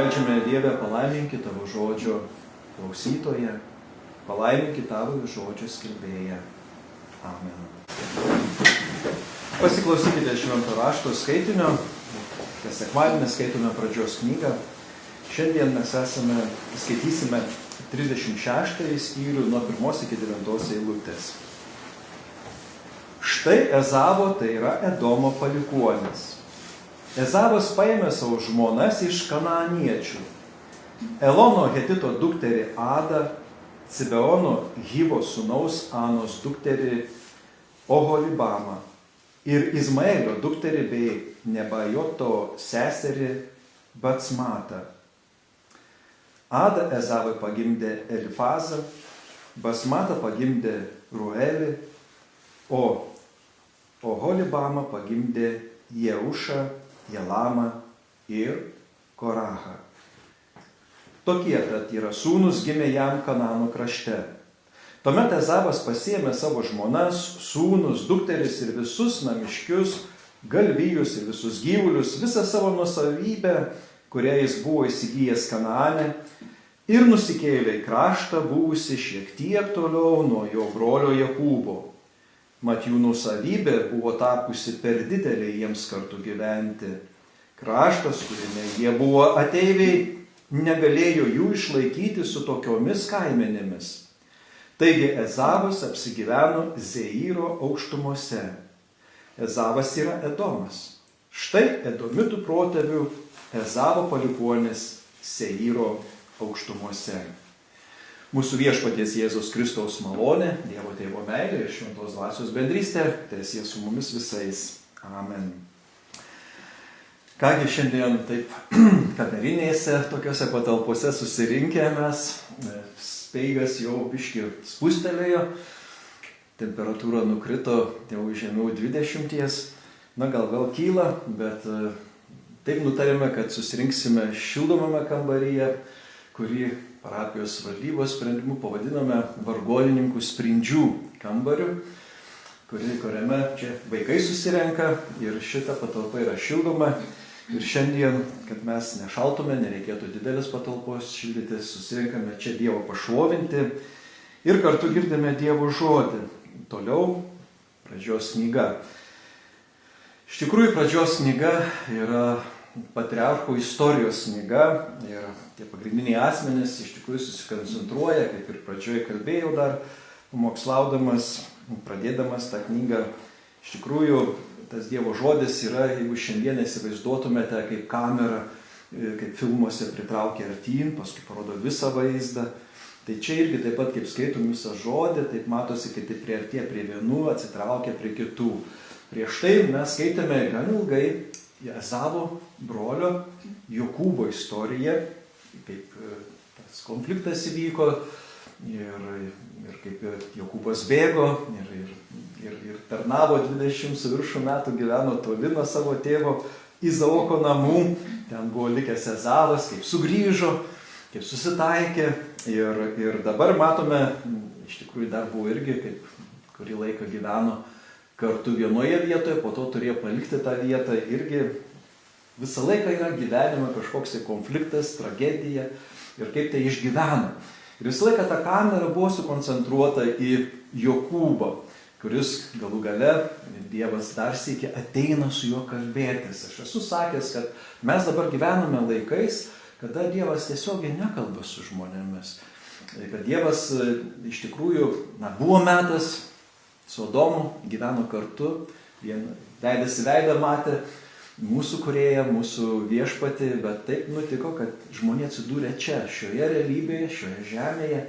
Meldžiame Dieve, palaiminkit tavo žodžio klausytoją, palaiminkit tavo žodžio skelbėją. Amen. Pasiklausykite švento rašto skaitinio. Kas sekmadienį skaitome pradžios knygą. Šiandien mes skaitysime 36 skyrių nuo 1 iki 9 eilutės. Štai Ezavo, tai yra Edomo palikuonis. Ezavas paėmė savo žmonas iš kanaaniečių. Elono hetito dukterį Adą, Cibeono Hivo sūnaus Anos dukterį Oholibamą ir Izmaelio dukterį bei Nebajoto seserį Batsmatą. Ada Ezavui pagimdė Elifazą, Basmatą pagimdė Ruelį, o Oholibamą pagimdė Jeušą, Jelamą ir Korachą. Tokie tad yra sūnus gimė jam Kanano krašte. Tuomet Ezavas pasiėmė savo žmonas, sūnus, dukteris ir visus namiškius, galvijus ir visus gyvulius, visą savo nuosavybę, kurią jis buvo įsigijęs Kanaane, ir nusikėlė į kraštą buvusi šiek tiek toliau nuo jo brolio Jokūbo. Mat jų nuosavybė buvo tapusi per didelė jiems kartu gyventi. Kraštas, kuriame jie buvo ateiviai, negalėjo jų išlaikyti su tokiomis kaimenėmis. Taigi Ezavas apsigyveno Zeiro aukštumose. Ezavas yra Edomas. Štai Edomitų protėvių Ezavo palikuonis Seiro aukštumose. Mūsų viešpaties Jėzaus Kristaus malonė, Dievo Tėvo meilė ir šventos dvasios bendrystė teesie su mumis visais. Amen. Kągi šiandien taip kamerinėse tokiose patalpose susirinkę mes, speigas jau biškį spustelėjo, temperatūra nukrito jau žemiau 20, gal vėl kyla, bet taip nutarėme, kad susirinksime šildomame kambaryje, kurį parapijos valdybos sprendimu pavadiname vargonininkų sprindžių kambariu, kuriame čia vaikai susirenka ir šita patalpa yra šildoma. Ir šiandien, kad mes nešaltume, nereikėtų didelės patalpos šildyti, susirinkame čia Dievo pašlovinti ir kartu girdime Dievo žodį. Toliau pradžios knyga. Iš tikrųjų, pradžios knyga yra patriarchų istorijos knyga ir tie pagrindiniai asmenys iš tikrųjų susikoncentruoja, kaip ir pradžioje kalbėjau dar, mokslaudamas, pradėdamas tą knygą. Iš tikrųjų, tas Dievo žodis yra, jeigu šiandien įsivaizduotumėte, kaip kamera, kaip filmuose pritraukia artyn, paskui parodo visą vaizdą. Tai čia irgi taip pat, kaip skaitom visą žodį, taip matosi, kad tai priartėja prie vienų, atsitraukia prie kitų. Prieš tai mes skaitėme gan ilgai Ezavo brolio Jokūbo istoriją, kaip tas konfliktas įvyko ir kaip Jokūbas bėgo ir tarnavo 20 su viršų metų, gyveno toli nuo savo tėvo Izaoko namų. Ten buvo likęs Ezavas, kaip sugrįžo, kaip susitaikė ir dabar matome, iš tikrųjų dar buvo irgi, kaip kurį laiką gyveno kartu vienoje vietoje, po to turėjo palikti tą vietą, irgi visą laiką yra gyvenime kažkoks konfliktas, tragedija ir kaip tai išgyvena. Ir visą laiką ta kamera buvo sukoncentruota į Jokūbą, kuris galų gale Dievas dar sykį ateina su juo kalbėtis. Aš esu sakęs, kad mes dabar gyvename laikais, kada Dievas tiesiogiai nekalba su žmonėmis. Kad Dievas iš tikrųjų, buvo metas, su Adomu gyveno kartu, veidas į veidą matė mūsų kūrėją, mūsų viešpatį, bet taip nutiko, kad žmonė atsidūrė čia, šioje realybėje, šioje žemėje.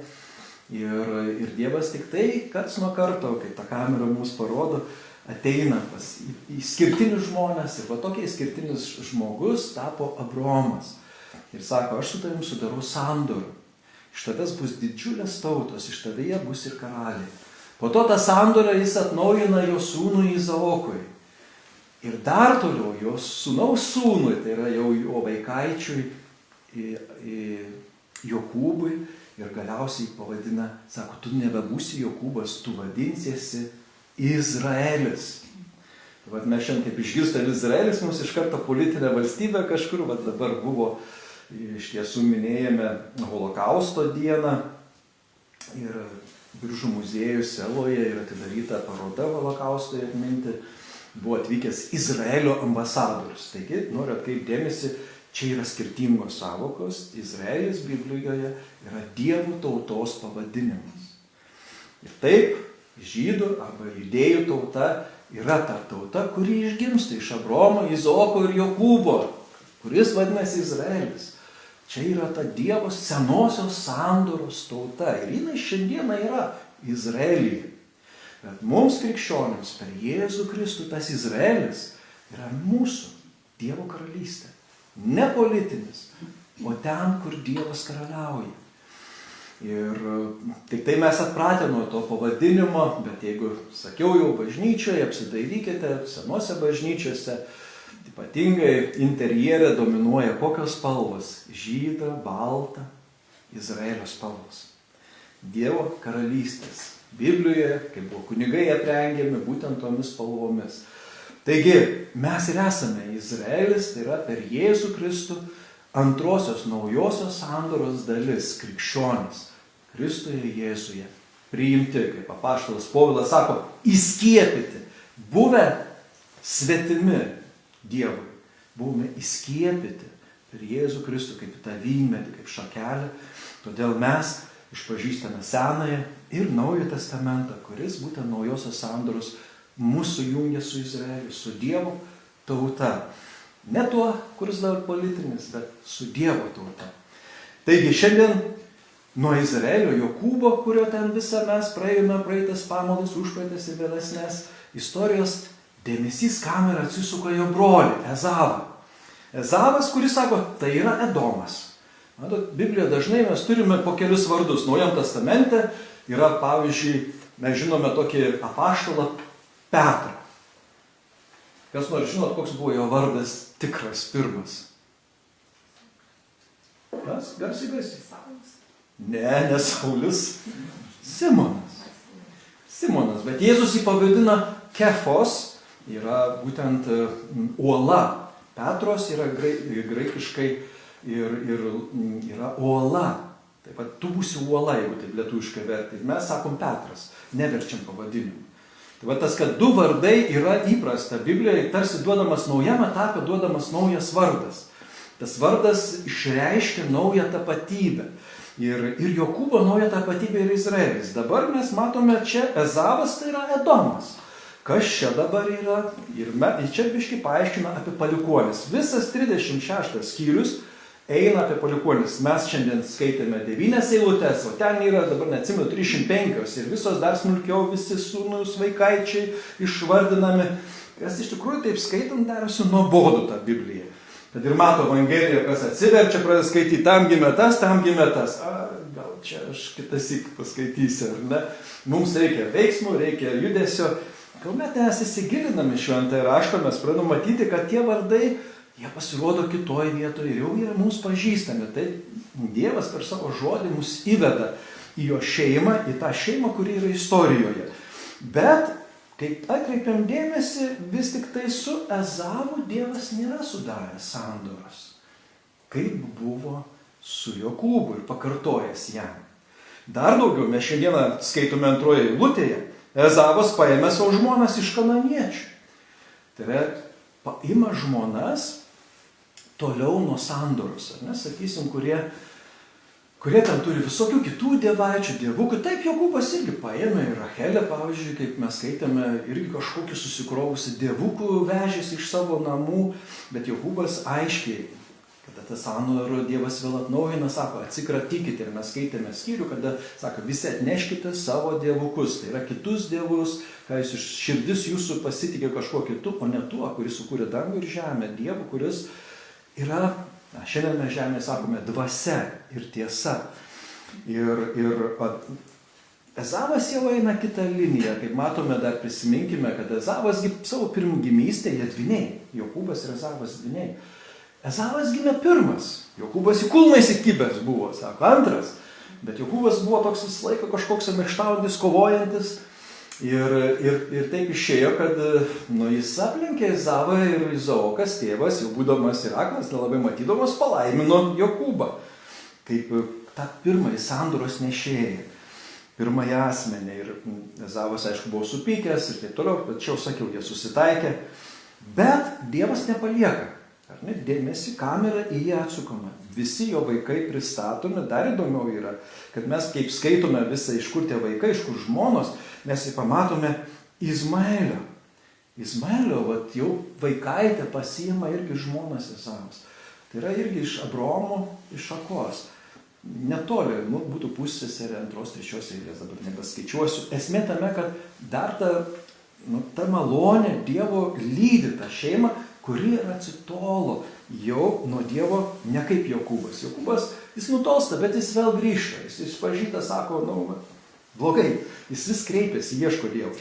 Ir Dievas tik tai, karts nuo karto, kai ta kamera mums parodo, ateina į skirtinius žmonės. Ir va tokia skirtinis žmogus tapo Abraomas. Ir sako, aš su tavim sudarau sandorą. Iš tavęs bus didžiulės tautos, iš tavęs bus ir karaliai. Po to tą sandorą jis atnaujina jo sūnui Izaokui. Ir dar toliau jo sūnaus sūnui, tai yra jau jo vaikaičiui Jokūbui. Ir galiausiai pavadina, sako, tu nebebūsi Jokūbas, tu vadinsiesi Izraelis. Tai mes šiandien kaip išgirstam Izraelis, mums iš karto politinė valstybė kažkur, dabar buvo iš tiesų minėjome Holokausto dieną ir Biržų muziejų Seloje yra atidaryta paroda Holokaustui atminti. Buvo atvykęs Izraelio ambasadorius. Taigi, noriu atkreipti dėmesį, čia yra skirtingos sąvokos. Izraelis Biblijoje yra Dievo tautos pavadinimas. Ir taip, žydų arba judėjų tauta yra ta tauta, kuri išgimsta iš Abraomo, Izaoko ir Jokūbo, kuris vadinasi Izraelis. Čia yra ta Dievo senosios sandoros tauta ir jinai šiandieną yra Izraelyje. Bet mums krikščionims per Jėzų Kristų tas Izraelis yra mūsų Dievo karalystė. Ne politinis, o ten, kur Dievas karaliauja. Ir tik tai mes atpratę nuo to pavadinimo, bet jeigu, sakiau jau, bažnyčioje, apsidairykite, senose bažnyčiose, ypatingai interjere dominuoja kokios spalvos? Žyda, balta, Izraelio spalvos. Dievo karalystės. Biblijoje, kaip buvo kunigai aprengiami, būtent tomis spalvomis. Taigi, mes ir esame Izraelis, tai yra per Jėzų Kristų antrosios naujosios sandoros dalis, krikščionis, Kristuje Jėzuje, priimti, kaip apaštalas Povilas sako, įskiepyti, buvę svetimi Dievui, buvome įskiepyti per Jėzų Kristų kaip tą vynmedį, kaip šakelę, todėl mes išpažįstame Senąją ir Naują testamentą, kuris būtent naujosios sandoros mūsų jungia su Izraeliu, su Dievo tauta. Ne tuo, kuris dar politinis, bet su Dievo tauta. Taigi šiandien nuo Izraelio Jokūbo, kurio ten visą mes praėjome, praeitas pamaldas, užpraeitas ir vėlesnės istorijos, dėmesys kam ir atsisuka jo brolį, Ezavą. Ezavas, kuris sako, tai yra Edomas. Matot, Biblijoje dažnai mes turime po kelius vardus. Naujam testamente yra, pavyzdžiui, mes žinome tokį apaštalą Petrą. Kas nori žinot, koks buvo jo vardas tikras pirmas? Kas? Garsiai. Ne Saulis. Simonas. Bet Jėzus jį pavadina Kefos, yra būtent uola. Petros yra graikiškai ir yra uola. Taip pat tu būsi uola, jeigu taip lietuviškai verti. Ir mes sakom Petras, neverčiam pavadinimu. Tai va tas, kad du vardai yra įprasta Biblijoje, tarsi duodamas naujam etapė, duodamas naujas vardas. Tas vardas išreiškia naują tapatybę. Ir Jokūbo nauja tapatybė yra Izraelis. Dabar mes matome čia Ezavas, tai yra Edomas. Kas čia dabar yra? Ir čia biškį paaiškina apie palikuonis. Visas 36 skyrius eina apie palikuonis. Mes šiandien skaitėme 9 eilutes, o ten yra, dabar neatsimenu, 305 ir visos dar smulkiau visi sūnus vaikaičiai išvardinami. Kas iš tikrųjų taip skaitant darosi nuobodu tą Bibliją. Kad ir mato Evangeliją, kas atsiverčia, pradeda skaityti, tam gimė tas. Gal čia aš kitasik paskaitysiu, ar ne? Mums reikia veiksmų, reikia judesio. Kuomet mes įsigiliname šventąjį raštą, mes pradedame matyti, kad tie vardai, jie pasirodo kitoje vietoje ir jau yra mums pažįstami. Tai Dievas per savo žodį mus įveda į jo šeimą, į tą šeimą, kuri yra istorijoje. Bet, kaip atkreipiam dėmesį, vis tik tai su Ezavu Dievas nėra sudaręs sandoros. Kaip buvo su Jokūbu ir pakartojęs jam. Dar daugiau, mes šiandieną skaitome antroje eilutėje, Ezavas paėmė savo žmonas iš kananiečių. Tai yra, paima žmonas toliau nuo sandoros, ar ne, sakysim, kurie ten turi visokių kitų dievaičių, dievukų. Taip, Jokūbas irgi paėmė ir Rachelę, pavyzdžiui, kaip mes skaitėme, irgi kažkokį susikrovusi dievukų vežėsi iš savo namų, bet Jokūbas aiškiai, kada tas sandorą Dievas vėl atnaujina, sako, atsikratykite. Ir mes skaitėme skyrių, kada sako, visi atneškite savo dievukus. Tai yra kitus dievus, ką jūs iš širdis jūsų pasitikė kažkuo kitu, o ne tuo, kuris sukūrė dangų ir žemę. Dievu, kuris yra, šiandien mes žemėje sakome, dvasia ir tiesa. Ir Ezavas jau eina kitą liniją. Kaip matome, dar prisiminkime, kad Ezavas savo pirmgimystėje dviniai. Jokūbas ir Ezavas dviniai. Ezavas gimė pirmas, Jokūbas į kulną įsikibęs buvo, sako, antras, bet Jokūbas buvo toks visą laiką kažkoks maištaujantis, kovojantis Ir taip išėjo, kad jis aplenkė Izavą ir Izaokas tėvas, jau būdamas ir aklas, nelabai matydamas, palaimino Jokūbą, kaip tą pirmąjį sandoros nešėją, pirmąjį asmenį. Ir Izavas, aišku, buvo supykęs ir taip toliau, bet čia jau sakiau, jie susitaikė. Bet Dievas nepalieka. Ar ne? Dėmesį, kamera į jį atsukama. Visi jo vaikai pristatomi. Dar įdomiau yra, kad mes kaip skaitome visą, iš kur tie vaikai, iš kur žmonos, mes jį pamatome Izmaelio. Izmaelio, jau vaikaitę pasiima irgi žmonas Izavas. Tai yra irgi iš Abraomo, iš šakos. Netoli, būtų pusseserė, antros, trečios eilės, dabar nepaskaičiuosiu. Esmė tame, kad dar ta malonė Dievo lydi tą šeimą, kuri atsitolo jau nuo Dievo, ne kaip Jokūbas. Jokūbas, jis nutolsta, bet jis vėl grįžta. Jis išpažįsta, sako, blogai. Jis vis kreipiasi, ieško Dievo.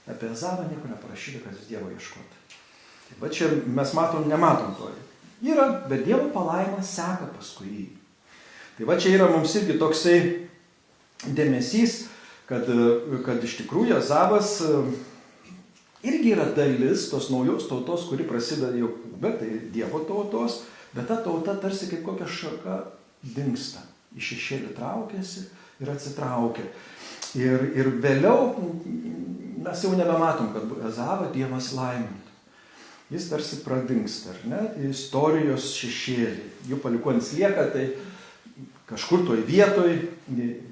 Apie Ezavą nieko neparašyta, kad jis Dievo ieškotų. Tai va čia mes nematom to. Yra, bet Dievo palaima seka paskui jį. Tai va čia yra mums irgi toksai dėmesys, kad iš tikrųjų Ezavas irgi yra dalis tos naujos tautos, kuri prasideda Jokūbe, tai Dievo tautos, bet ta tauta tarsi kaip kokia šaka dingsta. Į šešėlį traukiasi ir atsitraukia. Ir vėliau mes jau nebematom, kad Ezavą Dievas laimintų. Jis tarsi pradingsta, ar ne? Istorijos šešėlį. Jų palikuonis lieka, tai kažkur toj vietoj,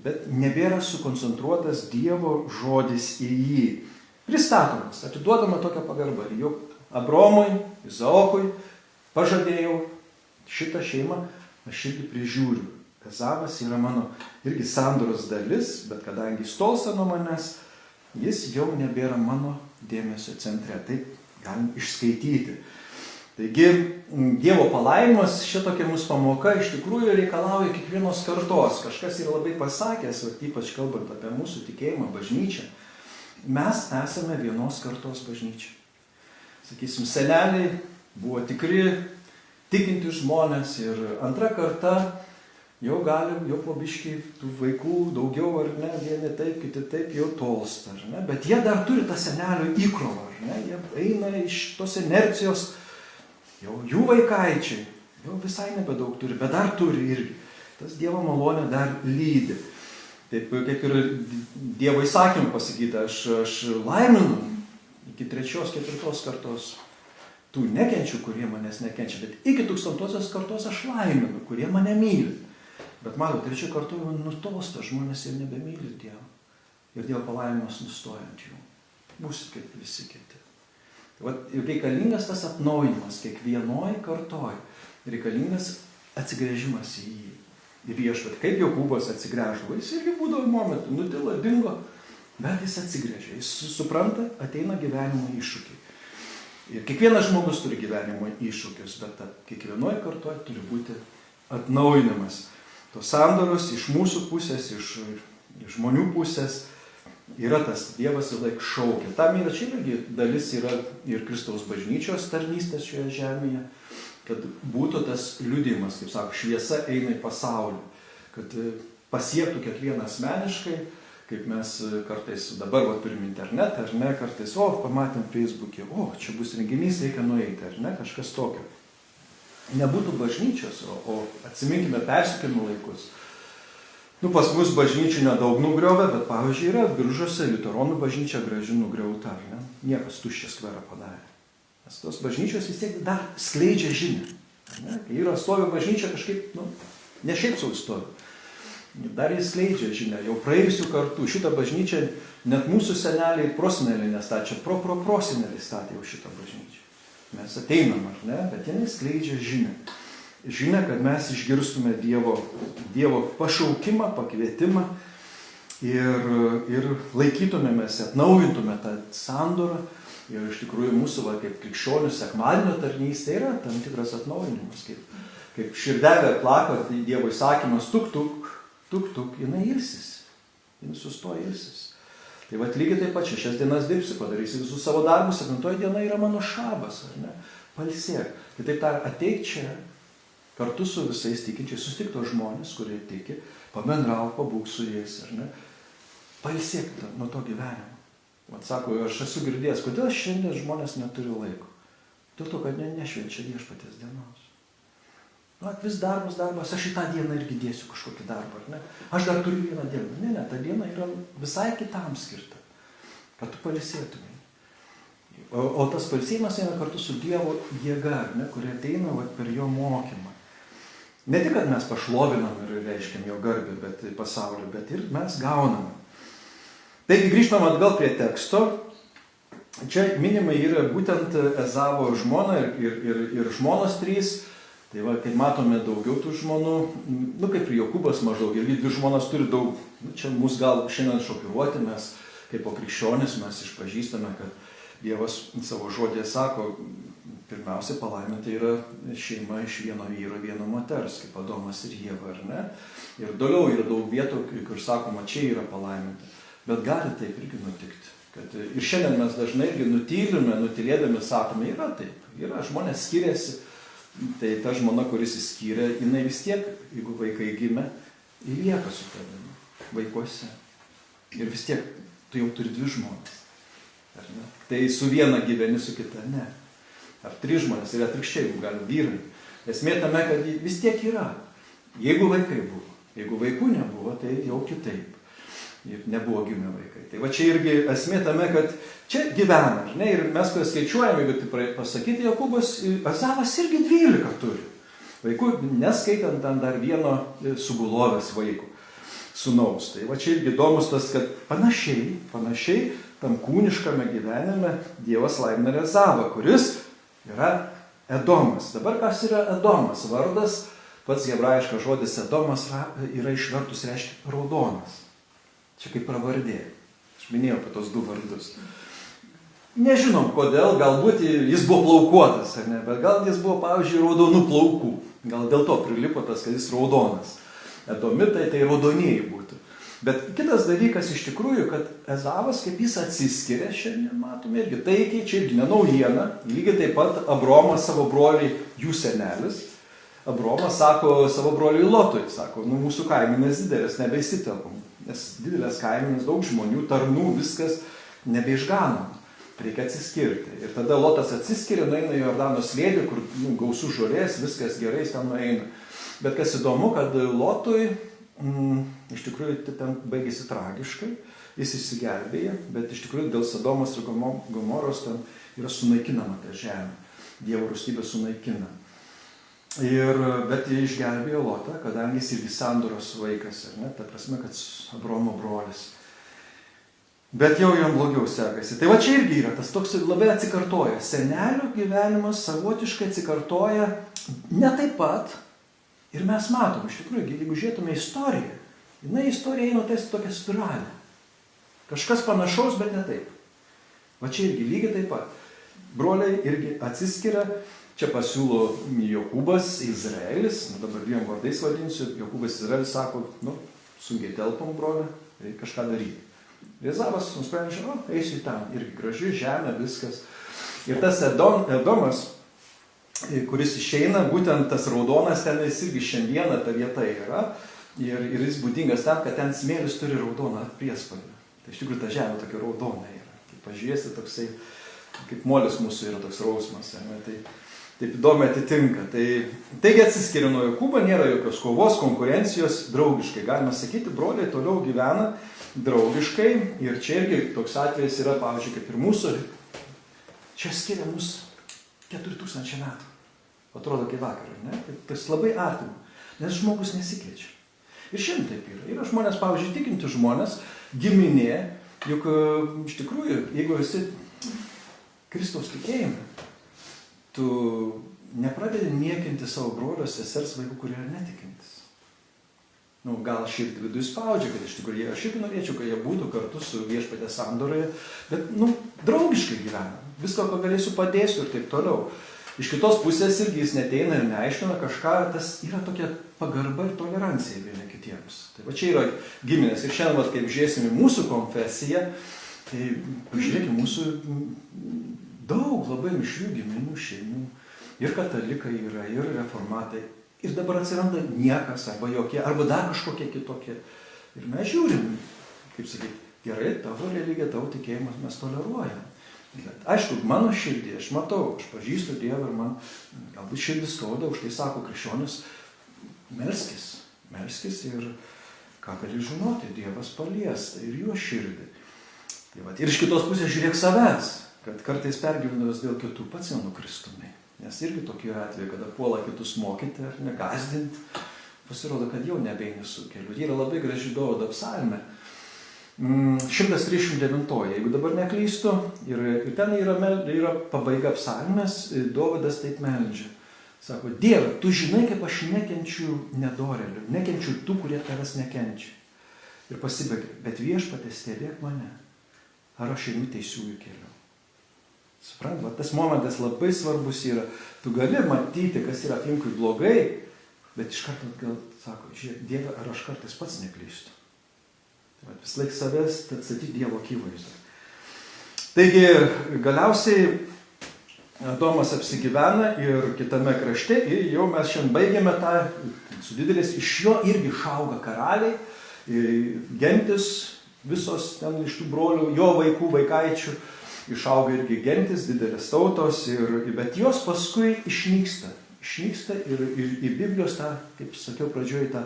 bet nebėra sukoncentruotas Dievo žodis į jį. Pristatomas, atiduodama tokią pagarbą. Juk Abraomui, Izaokui pažadėjau šitą šeimą, aš irgi prižiūriu. Ezavas yra mano irgi sandoros dalis, bet kadangi jis tolsta nuo manęs, jis jau nebėra mano dėmesio centre. Taip galim išskaityti. Taigi, Dievo palaimas, šitokia mūsų pamoka iš tikrųjų reikalauja kiekvienos kartos. Kažkas yra labai pasakęs, ypač kalbant apie mūsų tikėjimą, bažnyčią. Mes esame vienos kartos bažnyčia. Sakysim, seneliai buvo tikri, tikinti žmonės ir antra karta jau po biškį tų vaikų daugiau, ar ne, vieni taip, kiti taip, jau tolsta, ar ne, bet jie dar turi tą senelio įkrovą, ar ne, jie eina iš tos inercijos, jau jų vaikaičiai, jau visai nebedaug turi, bet dar turi irgi, tas Dievo malonė dar lydi. Taip kaip ir Dievo įsakymų pasakyta, aš laiminu iki 3-4 kartos tų nekenčių, kurie manęs nekenčia, bet iki 1000 kartos aš laiminu, kurie mane myli. Bet matot, 3 kartų jau nutolsta, žmonės ir nebemyli Dievo. Ir Dievo palaimimas nustoja ant jų. Būsit kaip visi kiti. Tai reikalingas tas atnaujinimas kiekvienoj kartoj. Reikalingas atsigręžimas į jį. Ir viešpat, kaip Jokūbas atsigręždavo, jis irgi būdavo momentų, nutilo, dingo, bet jis atsigręžia, jis supranta, ateina gyvenimo iššūkiai. Ir kiekvienas žmogus turi gyvenimo iššūkius, bet kiekvienoje kartoje turi būti atnaujinimas. Tos sandoros iš mūsų pusės, iš žmonių pusės yra tas Dievas ir laik šaukia. Tam yra čia irgi dalis yra ir Kristaus bažnyčios tarnystės šioje žemėje, kad būtų tas liudijimas, kaip sako, šviesa eina į pasaulį, kad pasiektų kiekvieną asmeniškai, kaip mes kartais dabar turim internetą, ar ne, kartais, pamatėm Facebook'e, čia bus renginys, reikia nueiti, ar ne, kažkas tokio. Nebūtų bažnyčios, o atsiminkime persikėlimo laikus. Pas mus bažnyčių nedaug nugriovė, bet pavyzdžiui yra Biržuose liuteronų bažnyčia graži nugriauta, ar ne, niekas tuščią skverą padarė. Nes tos bažnyčios vis tiek dar skleidžia žinią. Kai yra stovi bažnyčia kažkaip, ne šiaip sau stovi. Dar jis skleidžia žinią. Jau praėjusių kartų šitą bažnyčią net mūsų seneliai proseneliai nestačia, proseneliai statė jau šitą bažnyčią. Mes ateinam, ar ne, bet jinai skleidžia žinią. Žinia, kad mes išgirstume Dievo pašaukimą, pakvietimą ir laikytumėmės, atnaujintume tą sandorą. Ir iš tikrųjų mūsų, kaip krikščionių sekmadienio tarnystė yra tam tikras atnaujinimas. Kaip širdelė plaka, tai Dievo įsakymas, tuk, jinai ilsis. Jinai sustoja ilsis. Tai lygiai taip pat 6 dienas dirbsi, padarysi visus savo darbus, 7 diena yra mano šabas, ar ne? Palsėk. Tai taip tar, ateik čia, kartu su visais tikinčiais, sustik tos žmonės, kurie tiki, pabendrauk, pabūk su jais, ar ne? Palsėk nuo to gyvenimo. Vat sako, aš esu girdėjęs, kodėl šiandien žmonės neturi laiko. Dėl to, kad nešvenčia Viešpaties dienos. Vis darbas, aš į tą dieną irgi dėsiu kažkokį darbą, ar ne? Aš dar turiu vieną dieną. Ne, ta diena yra visai kitam skirta, kad tu pailsėtumai. O tas pailsėjimas eina kartu su Dievo jėga, ar ne, kuri ateina per jo mokymą. Ne tik, kad mes pašlovinam ir reiškiam jo garbę, bet pasaulio, bet ir mes gauname. Taigi grįžtam atgal prie teksto. Čia minimai yra būtent Ezavo žmona ir žmonos 3. Tai va, kaip matome, daugiau tų žmonų, kaip ir Jokūbas maždaug, ir 2 žmonas turi daug, čia mus gal šiandien šokiruoti, mes kaip po krikščionis mes išpažįstame, kad Dievas savo žodėje sako, pirmiausia, palaiminta yra šeima iš vieno vyro, vieno moters, kaip Adomas ir Ieva, ar ne? Ir toliau yra daug vietų, kur sakoma, čia yra palaiminta. Bet gali taip irgi nutikti. Kad ir šiandien mes dažnai irgi nutylėdami sakome, yra taip, yra, žmonės skiriasi. Tai ta žmona, kuris įskyrė, jinai vis tiek, jeigu vaikai gimė, lieka su tavimi, vaikuose. Ir vis tiek, tu jau turi 2 žmonas. Ar ne? Tai su viena gyveni, su kita ne. Ar 3 žmonės, ir atvirkščiai, jeigu gali vyrai. Esmė tame, kad vis tiek yra. Jeigu vaikai buvo, jeigu vaikų nebuvo, tai jau kitaip. Ir nebuvo gimę vaikai. Tai va čia irgi esmė tame, kad čia gyvena, žinai, ir mes kai skaičiuojame, jeigu tai pasakyti, Jokūbas, Ezavas irgi 12 turi. Vaikų, neskaitant ten dar vieno sugulovės vaikų, sūnaus. Tai va čia irgi įdomus tas, kad panašiai tam kūniškame gyvenime Dievas laimina ir Ezavą, kuris yra Edomas. Dabar kas yra Edomas? Vardas, pats hebrajiškas žodis Edomas yra išvertus reiškia raudonas. Čia kaip pravardė. Aš minėjau apie tos 2 vardus. Nežinom kodėl, galbūt jis buvo plaukuotas, ar ne, bet gal jis buvo, pavyzdžiui, raudonų plaukų. Gal dėl to prilipo tas, kad jis raudonas. Edomitai tai raudonieji būtų. Bet kitas dalykas iš tikrųjų, kad Ezavas, kaip jis atsiskiria, šiandien matome irgi taikiai, čia irgi ne naujiena. Lygiai taip pat Abromas savo broliai, jų senelis. Abromas sako savo broliui Lotui, sako, mūsų kaiminės didelės, nebeįsitelpam. Nes didelės kaiminės, daug žmonių, tarnų, viskas nebeišganoma. Reikia atsiskirti. Ir tada Lotas atsiskiria, nueina į Jordano slėnį, kur gausų žolės, viskas gerai, jis ten nueina. Bet kas įdomu, kad Lotui iš tikrųjų ten baigėsi tragiškai, jis išsigelbėja, bet iš tikrųjų dėl Sodomos ir Gomoros ten yra sunaikinama ta žemė. Dievo rūstybė sunaikina. Bet išgelbėjo Lotą, kadangi jis irgi sandoros vaikas, ar ne? Ta prasme, kad Abromo brolis. Bet jau jam blogiau sekasi. Tai va čia irgi yra, tas toks labai atsikartoja. Senelio gyvenimas savotiškai atsikartoja ne taip pat. Ir mes matom, iš tikrųjų, jeigu žiūrėtume istoriją, istorija eina tokia spiralė. Kažkas panašaus, bet ne taip. Va čia irgi lygiai taip pat. Broliai irgi atsiskiria. Čia pasiūlo Jokūbas, Izraelis, dabar 2 vardais vadinsiu, Jokūbas Izraelis sako, sunkiai telpam, broli, reikia kažką daryti. Ezavas nusprendžia, eisiu į ten, irgi graži žemė, viskas. Ir tas Edomas, kuris išeina, būtent tas raudonas ten, jis irgi šiandieną ta vieta yra, ir jis būdingas tam, kad ten smėlis turi raudoną priespalvę. Tai iš tikrųjų ta žemė tokia raudona yra. Kai pažiūrėsi, toksai, kaip molis mūsų yra toks rausmas, ne? Taip įdomiai atitinka. Taigi atsiskiria nuo Jokūbo, nėra jokios kovos, konkurencijos, draugiškai. Galima sakyti, broliai toliau gyvena draugiškai. Ir čia irgi toks atvejis yra, pavyzdžiui, kaip ir mūsų. Čia skiria mus 4000 metų. Atrodo kaip vakar, ne? Tas labai artima, nes žmogus nesikeičia. Ir šiandien taip yra. Yra žmonės, pavyzdžiui, tikinti žmonės, giminė, juk iš tikrųjų, jeigu esi Kristaus tikėjime, tu nepradedi niekinti savo brolio, sesers vaikų, kurie yra netikintis. Gal širdį vidų spaudžia, kad iš tikrųjų aš irgi norėčiau, kad jie būtų kartu su Viešpaties sandoroje, bet, draugiškai gyvena. Viską, ko galėsiu, padėsiu ir taip toliau. Iš kitos pusės irgi jis neteina ir neaiškina kažką, tas yra tokia pagarba ir tolerancija vieni kitiems. Tai va čia yra giminės. Ir šiandien, kaip žiūrėsime mūsų konfesiją, tai pažiūrėkime mūsų daug labai mišrių giminių šeimų. Ir katalikai yra, ir reformatai. Ir dabar atsiranda niekas, arba jokie, arba dar kažkokie kitokie. Ir mes žiūrim, kaip sakyti, gerai, tavo religija, tavo tikėjimas mes toleruojam. Bet aišku, mano širdį, aš matau, aš pažįstu Dievą ir man galbūt širdis skauda, už tai sako krikščionis, melskis ir ką gali žinoti, Dievas palies ir jo širdį. Tai va, ir iš kitos pusės žiūrėk savęs, kad kartais pergyvenus dėl kitų pats nenukristumai. Nes irgi tokie atvejai, kada puola kitus mokyti ar negazdinti, pasirodo, kad jau nebeini su keliu. Yra labai graži Dovydo psalmė. 139, jeigu dabar neklystu, ir ten yra pabaiga psalmės, Dovydas taip meldžia. Sako, Dieve, tu žinai, kaip aš nekenčiu nedorėlių, nekenčiu tų, kurie tavęs nekenčia. Ir pasibaigia, bet Viešpatie stebėk mane, ar aš einu teisiųjų keliu. Suprant, tas momentas labai svarbus yra. Tu gali matyti, kas yra aplinkui blogai, bet iš karto gal sako, žiūrėk, Dieve, ar aš kartais pats neklystu. Vis laik savęs atstatyti Dievo akivaizdą. Taigi, galiausiai Adomas apsigyvena ir kitame krašte ir jau mes šiandien baigėme tą su didelis, iš jo irgi išauga karaliai, gentis visos ten iš tų brolių, jo vaikų, vaikaičių, išauga irgi gentis, didelės tautos, bet jos paskui išnyksta ir į Biblijos tą, kaip sakiau pradžioje, tą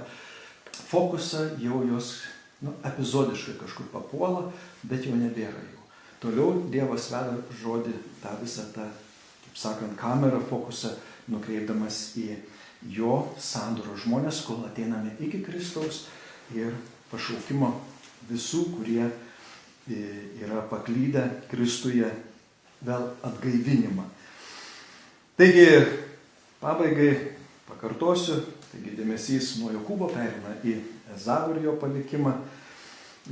fokusą jau jos epizodiškai kažkur papuola, bet jau nebėra jų. Toliau Dievas veda žodį tą visą tą, kaip sakant, kamerą, fokusą, nukreipdamas į jo sandoro žmonės, kol ateiname iki Kristaus ir pašaukimo visų, kurie yra paklydę Kristuje, vėl atgaivinimą. Taigi, pabaigai pakartosiu, taigi dėmesys nuo Jokūbo pereina į Ezavą ir jo palikimą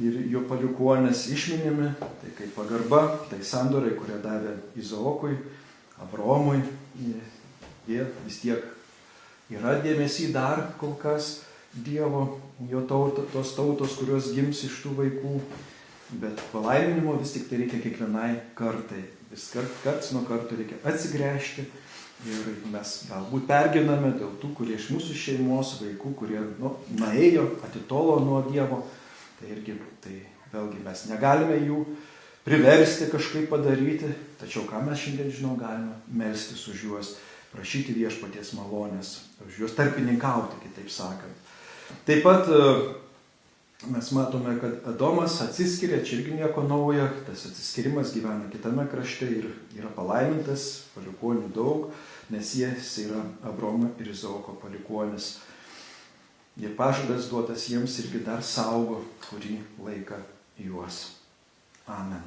ir jo palikuonės išminimi, tai kaip pagarba, tai sandorai, kurie davė Izaokui, Abraomui, jie vis tiek yra dėmesy dar kol kas Dievo, jo tos tautos, kurios gims iš tų vaikų, bet palaiminimo vis tik tai reikia kiekvienai kartai, vis karts nuo karto reikia atsigręžti. Ir mes galbūt pergyvename dėl tų, kurie iš mūsų šeimos vaikų, kurie nuėjo, atitolo nuo Dievo. Tai vėlgi mes negalime jų priversti kažkaip padaryti, tačiau ką mes šiandien žinau, galime melstis už juos, prašyti Viešpaties malonės, už juos tarpininkauti, kitaip sakant. Taip pat mes matome, kad Adomas atsiskiria, čia irgi nieko naujo, tas atsiskirimas gyvena kitame krašte ir yra palaimintas, palikuonių daug, nes jis yra Abraomo ir Izaoko palikuonis. Ir pažadas duotas jiems irgi dar saugo kurį laiką juos. Amen.